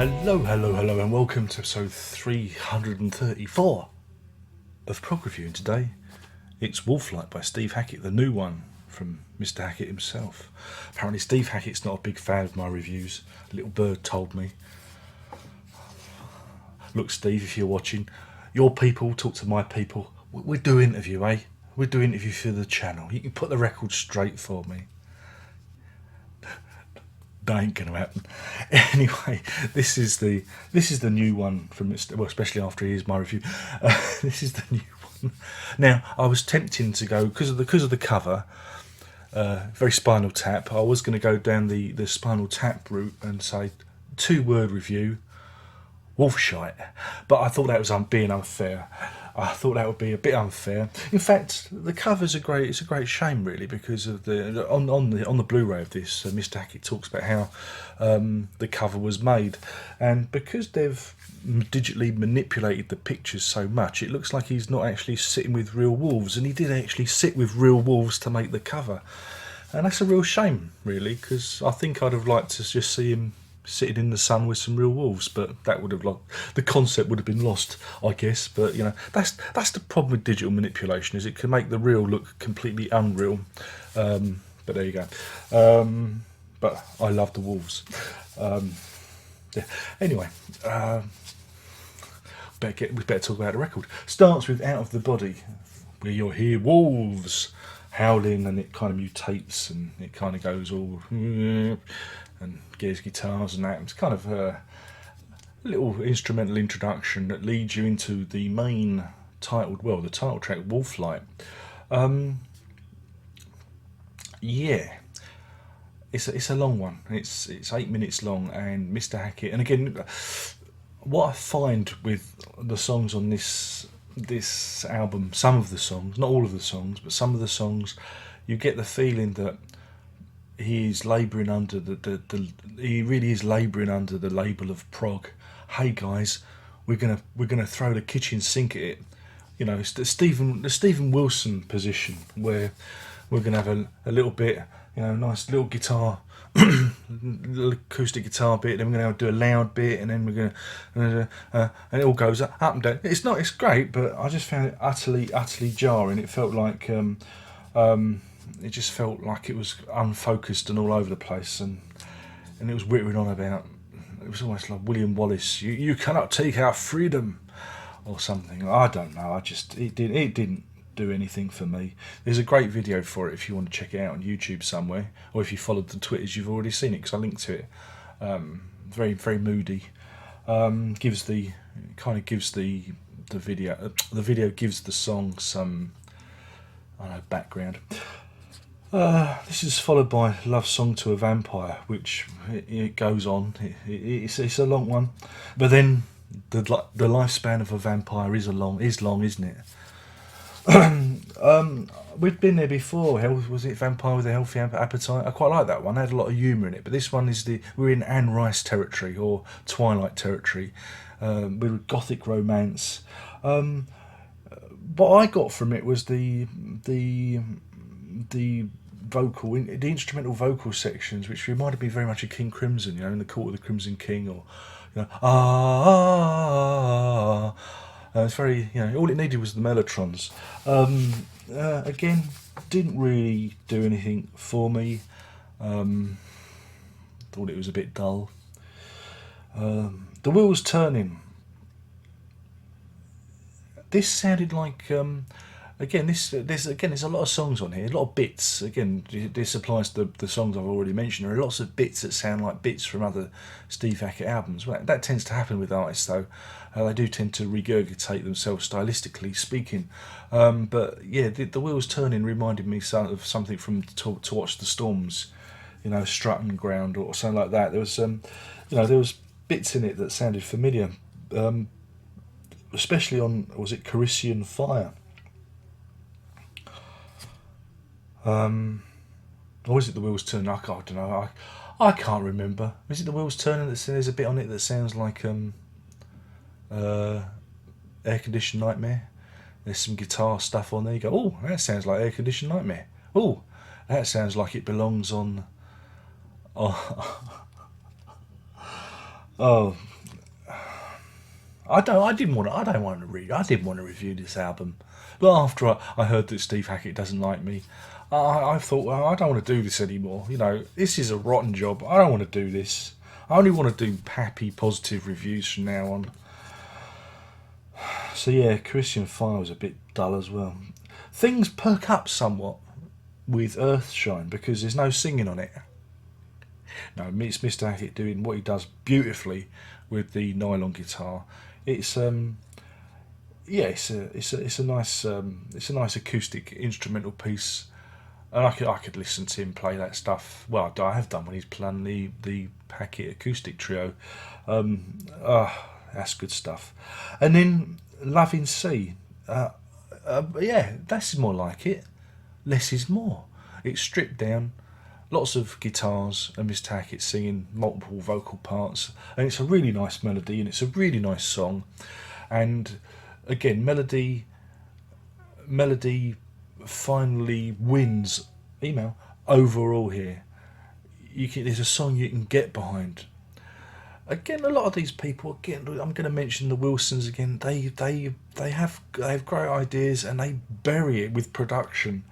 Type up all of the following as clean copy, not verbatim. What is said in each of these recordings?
Hello, and welcome to episode 334 of Prog Review. And today it's Wolflight by Steve Hackett, the new one from Mr. Hackett himself. Apparently, Steve Hackett's not a big fan of my reviews. A little bird told me. Look, Steve, if you're watching, your people talk to my people. We do interview, eh? We do interview for the channel. You can put the record straight for me. That ain't gonna happen. Anyway, this is the new one from Mr. Well, especially after he hears my review. This is the new one. Now, I was tempting to go because of the cover, very Spinal Tap. I was going to go down the Spinal Tap route and say 2-word review, Wolflight, but I thought that was being unfair. I thought that would be a bit unfair. In fact, the cover's it's a great shame, really, because of on the Blu-ray of this, Mr. Hackett talks about how the cover was made, and because they've digitally manipulated the pictures so much, it looks like he's not actually sitting with real wolves, and he did actually sit with real wolves to make the cover, and that's a real shame, really, because I think I'd have liked to just see him sitting in the sun with some real wolves, but that would have the concept would have been lost, I guess. But you know, that's the problem with digital manipulation, is it can make the real look completely unreal. But there you go. But I love the wolves. Yeah. Anyway, we better talk about the record. Starts with Out of the Body, where you'll hear wolves howling, and it kind of mutates, and it kind of goes all and gears guitars and that. It's kind of a little instrumental introduction that leads you into the main the title track, Wolflight. Yeah, it's a long one. It's 8 minutes long, and Mr. Hackett. And again, what I find with the songs on this album, some of the songs, not all of the songs, but some of the songs, you get the feeling that he's labouring under he really is labouring under the label of prog. Hey guys, we're gonna throw the kitchen sink at it. You know, it's the Stephen Wilson position, where we're gonna have a little bit, you know, nice little guitar, little acoustic guitar bit, then we're gonna do a loud bit, and then we're gonna and it all goes up and down. It's great, but I just found it utterly jarring. It felt like it just felt like it was unfocused and all over the place, and it was whittering on about. It was almost like William Wallace. You cannot take our freedom, or something. I don't know. It didn't do anything for me. There's a great video for it if you want to check it out on YouTube somewhere, or if you followed the Twitters, you've already seen it because I linked to it. Very very moody. Gives the video. The video gives the song some, I don't know, background. This is followed by Love Song to a Vampire, which it goes on. It's a long one, but then the lifespan of a vampire is long, isn't it? We'd been there before. Was it Vampire with a Healthy Appetite? I quite like that one. It had a lot of humour in it. But this one is we're in Anne Rice territory, or Twilight territory, with gothic romance. What I got from it was the instrumental vocal sections, which reminded me very much of King Crimson, you know, in the Court of the Crimson King, or you know, it's very, you know, all it needed was the mellotrons. Again, didn't really do anything for me. Thought it was a bit dull. The Wheels Turning. This sounded like there's a lot of songs on here, a lot of bits. Again, this applies to the songs I've already mentioned. There are lots of bits that sound like bits from other Steve Hackett albums. Well, that tends to happen with artists, though. They do tend to regurgitate themselves stylistically speaking. But yeah, the Wheels Turning reminded me of something from To Watch the Storms, you know, Strutting Ground or something like that. There was there was bits in it that sounded familiar, especially on, was it Carician Fire? Or is it The Wheels Turn? I don't know. I can't remember. Is it The Wheels Turning? There's a bit on it that sounds like Air Conditioned Nightmare. There's some guitar stuff on there. You go, oh, that sounds like Air Conditioned Nightmare. Oh, that sounds like it belongs on. Oh, I didn't want to. I don't want to read. I didn't want to review this album, but after I heard that Steve Hackett doesn't like me, I thought, well, I don't want to do this anymore. You know, this is a rotten job. I don't want to do this. I only want to do happy, positive reviews from now on. So yeah, Christian Fire was a bit dull as well. Things perk up somewhat with Earthshine because there's no singing on it. No, it's Mr. Hackett doing what he does beautifully with the nylon guitar. It's yeah, it's a nice acoustic instrumental piece, and I could listen to him play that stuff. Well, I have done when he's playing the Hackett acoustic trio. That's good stuff. And then Loving Sea, yeah, that's more like it. Less is more. It's stripped down, lots of guitars, and Mr. Hackett singing multiple vocal parts, and it's a really nice melody, and it's a really nice song. And again, melody finally wins overall here. There's a song you can get behind. Again, a lot of these people. Again, I'm going to mention the Wilsons again. They have great ideas and they bury it with production,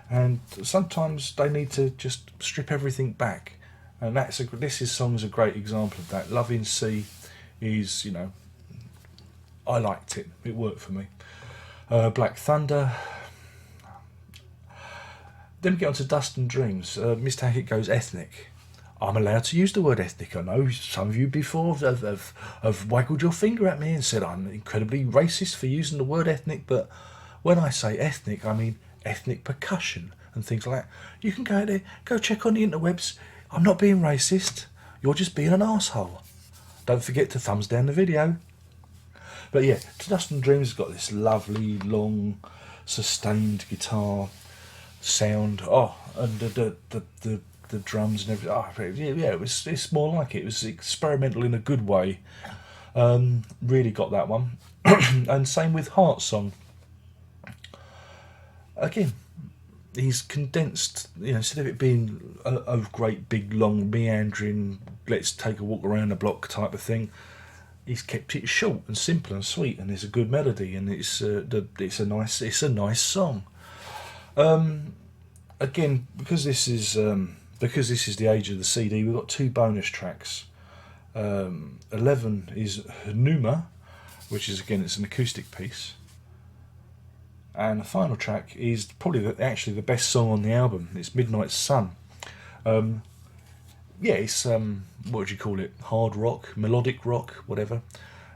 and sometimes they need to just strip everything back. And this song's a great example of that. Loving Sea is, I liked it. It worked for me. Black Thunder. Then we get on to Dust and Dreams. Mr. Hackett goes ethnic. I'm allowed to use the word ethnic. I know some of you before have waggled your finger at me and said I'm incredibly racist for using the word ethnic, but when I say ethnic, I mean ethnic percussion and things like that. You can go out there, go check on the interwebs. I'm not being racist. You're just being an arsehole. Don't forget to thumbs down the video. But yeah, Dust and Dreams has got this lovely, long, sustained guitar sound. Oh, and the drums and everything. Oh, yeah, it's more like it. It was experimental in a good way. Really got that one. And same with Heart Song. Again, he's condensed, instead of it being a great big long meandering let's take a walk around the block type of thing, he's kept it short and simple and sweet, and there's a good melody, and it's a nice song. Again, because this is the age of the CD, we've got 2 bonus tracks. 11 is Numa, which is again it's an acoustic piece, and the final track is probably actually the best song on the album. It's Midnight Sun. Yeah, it's what would you call it? Hard rock, melodic rock, whatever.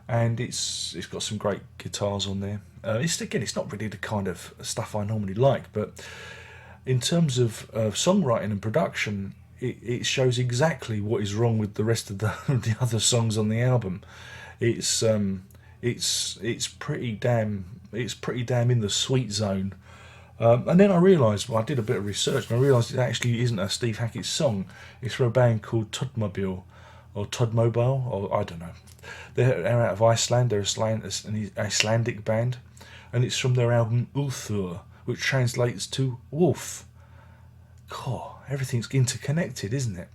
And it's got some great guitars on there. It's not really the kind of stuff I normally like, but in terms of songwriting and production, it shows exactly what is wrong with the rest of the other songs on the album. It's pretty damn in the sweet zone. And then I realised, I did a bit of research, and I realised it actually isn't a Steve Hackett song. It's from a band called Todmobile, or Todmobile, or I don't know. They're out of Iceland. They're an Icelandic band, and it's from their album Ulthur, which translates to wolf. God, everything's interconnected, isn't it?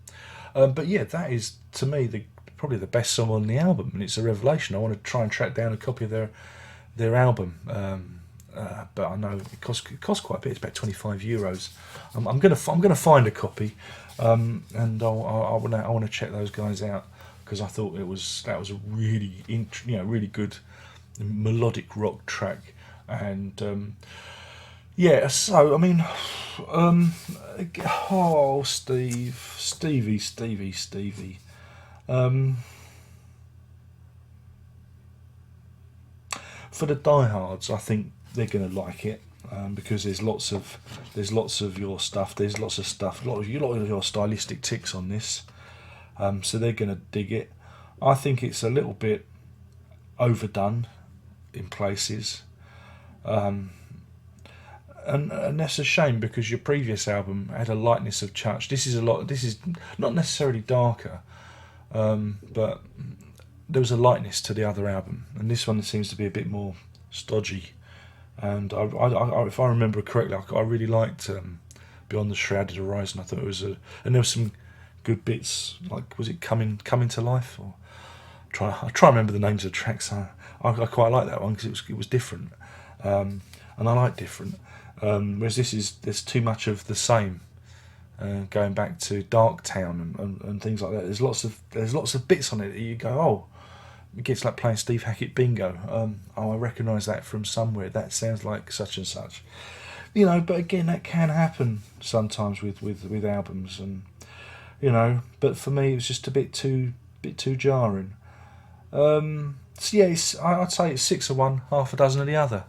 But yeah, that is, to me, probably the best song on the album, and it's a revelation. I want to try and track down a copy of their album. But I know it costs quite a bit. It's about €25. I'm gonna find a copy, and I want to check those guys out, because I thought that was a really really good melodic rock track. And yeah, so I mean, Stevie. For the diehards, I think they're going to like it, because there's lots of your stuff. There's lots of stuff. A lot of your stylistic ticks on this, so they're going to dig it. I think it's a little bit overdone in places, and that's a shame, because your previous album had a lightness of touch. This is not necessarily darker, but there was a lightness to the other album, and this one seems to be a bit more stodgy. And I if I remember correctly, I really liked Beyond the Shrouded Horizon. I thought it was and there were some good bits, like, was it Coming to Life? Or I try to remember the names of the tracks. I quite like that one because it was different, and I like different. Whereas there's too much of the same. Going back to Darktown and things like that. There's lots of bits on it that you go, oh, it gets like playing Steve Hackett bingo. Oh, I recognise that from somewhere. That sounds like such and such. But again, that can happen sometimes with albums, and But for me, it was just a bit too jarring. So yeah, I'd say it's 6 of one, half a dozen of the other.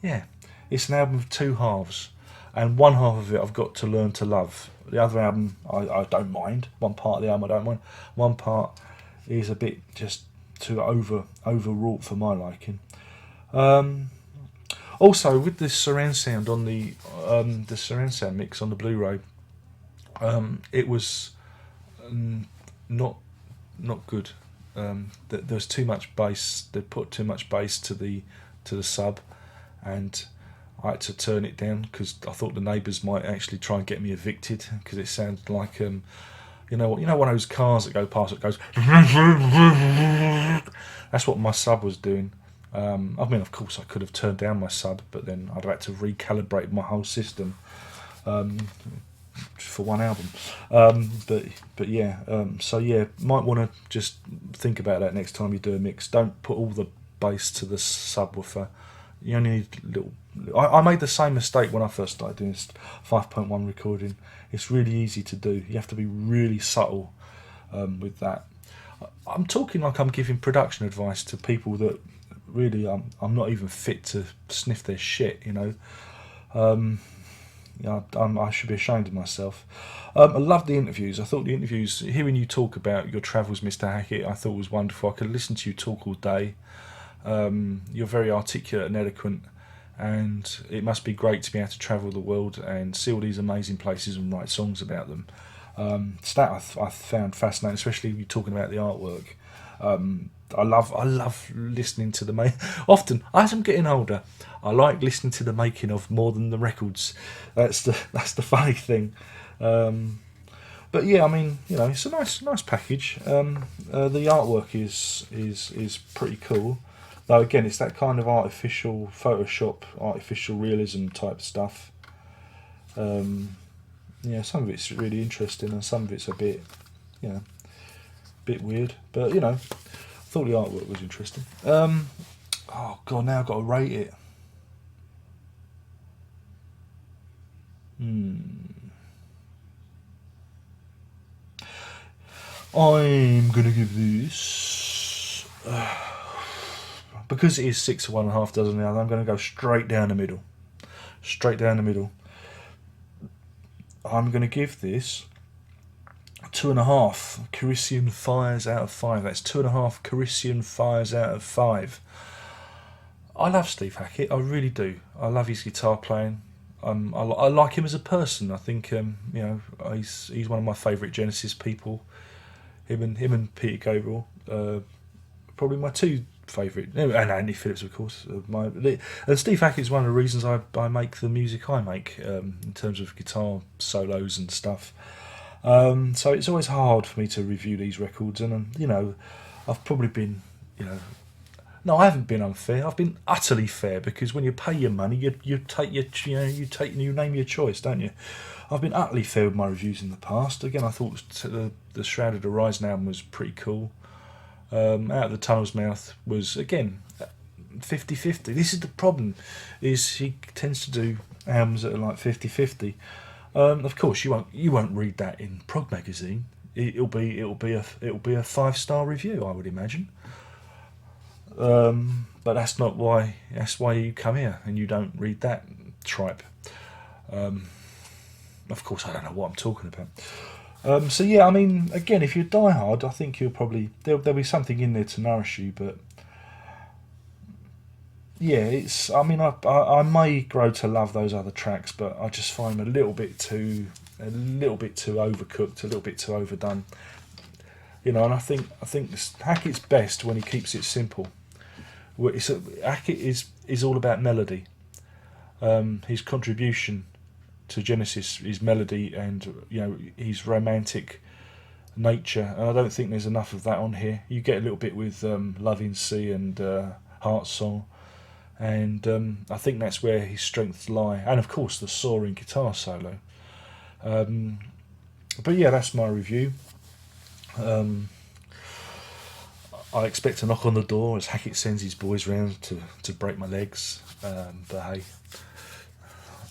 Yeah, it's an album of two halves, and one half of it I've got to learn to love. The other album I don't mind. One part of the album I don't mind. One part is a bit just too overwrought for my liking. Also, with the surround sound on the surround sound mix on the Blu-ray, it was not good. There's too much bass. They put too much bass to the sub, and I had to turn it down because I thought the neighbours might actually try and get me evicted because it sounded like one of those cars that go past that goes. That's what my sub was doing. I mean, of course, I could have turned down my sub, but then I'd have had to recalibrate my whole system for one album. But yeah, so yeah, might want to just think about that next time you do a mix. Don't put all the bass to the subwoofer. You only need little. I made the same mistake when I first started doing 5.1 recording. It's really easy to do. You have to be really subtle with that. I'm talking like I'm giving production advice to people that really I'm not even fit to sniff their shit. I should be ashamed of myself. I loved the interviews. I thought the interviews, hearing you talk about your travels, Mr. Hackett, I thought was wonderful. I could listen to you talk all day. You're very articulate and eloquent, and it must be great to be able to travel the world and see all these amazing places and write songs about them. So that I found fascinating, especially you talking about the artwork. I love listening to the often as I'm getting older, I like listening to the making of more than the records. That's the funny thing. But yeah, I mean, it's a nice package. The artwork is pretty cool. Though again, it's that kind of artificial Photoshop, artificial realism type stuff. Some of it's really interesting, and some of it's a bit weird. But I thought the artwork was interesting. Oh god, now I've got to rate it. I'm gonna give this. Because it is 6 of one and half dozen of the other, I'm going to go straight down the middle. I'm going to give this 2.5 Carician fires out of 5. That's 2.5 Carician fires out of 5. I love Steve Hackett, I really do. I love his guitar playing. I like him as a person. I think he's one of my favourite Genesis people. Him and Peter Gabriel, probably my two favourite, and Andy Phillips, of course. And Steve Hackett's one of the reasons I make the music I make, in terms of guitar solos and stuff. So it's always hard for me to review these records, and I've probably been, no, I haven't been unfair. I've been utterly fair, because when you pay your money, you name your choice, don't you? I've been utterly fair with my reviews in the past. Again, I thought the Shroud of the Horizon album was pretty cool. Out of the Tunnel's Mouth was, again, 50-50. This is the problem, is he tends to do albums that are like 50-50. Of course, you won't read that in Prog magazine. It'll be a 5-star review, I would imagine. But that's not why. That's why you come here and you don't read that tripe. Of course, I don't know what I'm talking about. So yeah, I mean, again, if you die hard, I think you'll probably there'll be something in there to nourish you. But yeah, it's. I mean, I may grow to love those other tracks, but I just find them a little bit too overcooked, a little bit too overdone. And I think Hackett's best when he keeps it simple. Hackett is all about melody. His contribution to Genesis is melody, and his romantic nature, and I don't think there's enough of that on here. You get a little bit with Love in Sea and Heart Song, and I think that's where his strengths lie, and of course the soaring guitar solo. But yeah, that's my review. I expect a knock on the door as Hackett sends his boys round to break my legs, but hey,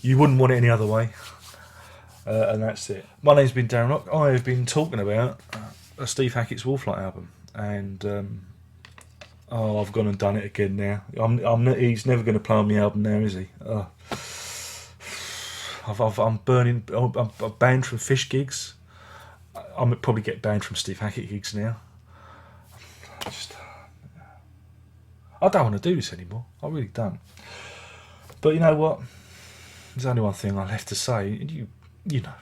you wouldn't want it any other way. And that's it. My name's been Darren Rock. I have been talking about Steve Hackett's Wolflight album, and I've gone and done it again now. He's never going to play on my album now, is he? I'm burning. I'm banned from Fish gigs. I'm probably get banned from Steve Hackett gigs now. I don't want to do this anymore. I really don't. But you know what? There's only one thing I left to say. You know.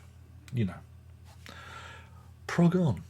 Prog on.